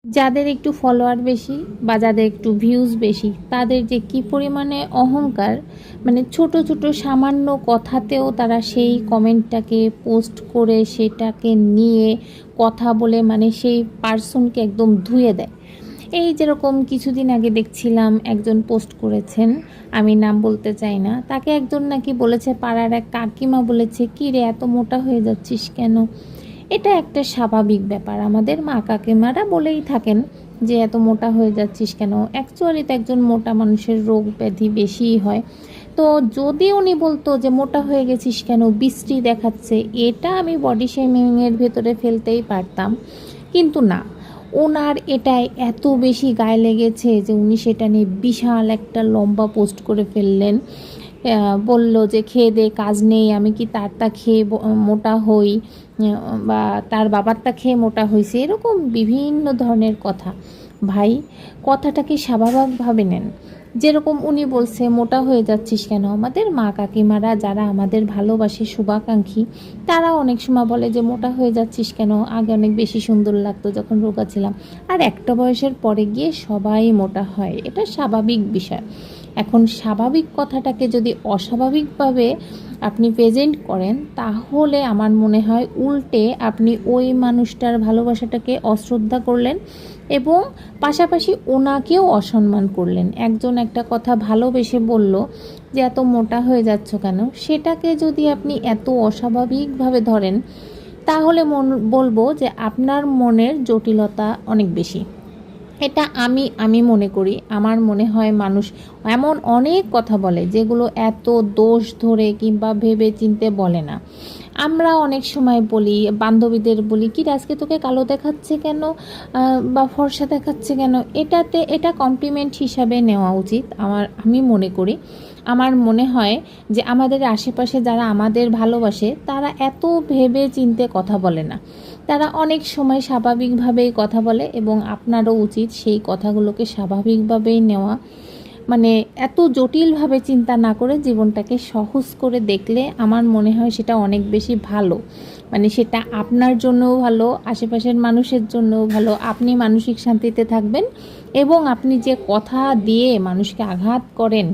যাদের একটু ফলোয়ার বেশি বা যাদের একটু ভিউজ বেশি তাদের যে কি পরিমাণে অহংকার, মানে ছোট ছোট সামান্য কথাতেও তারা সেই কমেন্টটাকে পোস্ট করে সেটাকে নিয়ে কথা বলে মানে সেই পার্সনকে একদম ধুয়ে দেয়। এই যেরকম কিছুদিন আগে দেখছিলাম একজন পোস্ট করেছেন, আমি নাম বলতে চাই না, তাকে একজন নাকি বলেছে, পাড়ার এক কাকিমা বলেছে, কী রে এত মোটা হয়ে যাচ্ছিস কেন। এটা একটা স্বাভাবিক ব্যাপার, আমাদের মা কাকিমারা বলেই থাকেন যে এত মোটা হয়ে যাচ্ছিস কেন। অ্যাকচুয়ালি তো একজন মোটা মানুষের রোগ ব্যাধি বেশিই হয়। তো যদি উনি বলতো যে মোটা হয়ে গেছিস কেন, বিশ্রী দেখাচ্ছে, এটা আমি বডি শেমিংয়ের ভেতরে ফেলতেই পারতাম, কিন্তু না, ওনার এটাই এত বেশি গায়ে লেগেছে যে উনি সেটা নিয়ে বিশাল একটা লম্বা পোস্ট করে ফেললেন। বলল যে খেয়ে দে কাজ নেই, আমি কি তারটা খেয়ে মোটা হই, বা তার বাবারটা খেয়ে মোটা হয়েছে, এরকম বিভিন্ন ধরনের কথা। ভাই, কথাটাকে স্বাভাবিকভাবে নেন। যেরকম উনি বলছে মোটা হয়ে যাচ্ছিস কেন, আমাদের মা কাকিমারা যারা আমাদের ভালোবাসে, শুভাকাঙ্ক্ষী, তারা অনেক সময় বলে যে মোটা হয়ে যাচ্ছিস কেন, আগে অনেক বেশি সুন্দর লাগতো যখন রোগা ছিলাম। আর একটা বয়সের পরে গিয়ে সবাই মোটা হয়, এটা স্বাভাবিক বিষয়। এখন স্বাভাবিক কথাটাকে যদি অস্বাভাবিকভাবে আপনি প্রেজেন্ট করেন, তাহলে আমার মনে হয় উল্টে আপনি ওই মানুষটার ভালোবাসাটাকে অশ্রদ্ধা করলেন এবং পাশাপাশি ওনাকেও অসম্মান করলেন। একজন একটা কথা ভালোবেসে বলল যে এত মোটা হয়ে যাচ্ছ কেন, সেটাকে যদি আপনি এত অস্বাভাবিকভাবে ধরেন, তাহলে বলবো যে আপনার মনের জটিলতা অনেক বেশি। এটা আমি মনে করি। আমার মনে হয় মানুষ এমন অনেক কথা বলে যেগুলো এত দোষ ধরে কিংবা ভেবে চিন্তে বলে না। আমরা অনেক সময় বলি, বান্ধবীদের বলি, কি রে আজকে তোকে কালো দেখাচ্ছে কেন, বা ফর্সা দেখাচ্ছে কেন। এটা কমপ্লিমেন্ট হিসাবে নেওয়া উচিত আমি মনে করি। আমার মনে হয় যে আমাদের আশেপাশে যারা আমাদের ভালোবাসে তারা এত ভেবে চিন্তে কথা বলে না, তারা অনেক সময় স্বাভাবিকভাবেই কথা বলে, এবং আপনারও উচিত সেই কথাগুলোকে স্বাভাবিকভাবেই নেওয়া। মানে এত জটিলভাবে চিন্তা না করে জীবনটাকে সহজ করে দেখলে আমার মনে হয় সেটা অনেক বেশি ভালো। মানে সেটা আপনার জন্যও ভালো, আশেপাশের মানুষের জন্যও ভালো, আপনি মানসিক শান্তিতে থাকবেন, এবং আপনি যে কথা দিয়ে মানুষকে আঘাত করেন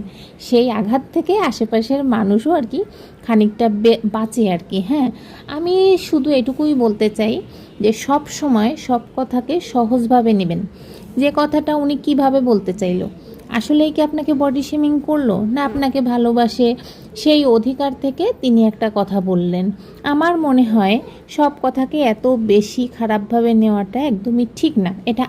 সেই আঘাত থেকে আশেপাশের মানুষও আর কি খানিকটা বাঁচে আর কি। হ্যাঁ, আমি শুধু এটুকুই বলতে চাই যে সব সময় সব কথাকে সহজভাবে নেবেন। যে কথাটা উনি কিভাবে বলতে চাইলো, আসলেই কি আপনাকে বডি শেমিং করলো, না আপনাকে ভালোবাসে, সেই অধিকার থেকে তিনি একটা কথা বললেন। আমার মনে হয় সব কথাকে এত বেশি খারাপভাবে নেওয়াটা একদমই ঠিক না। এটা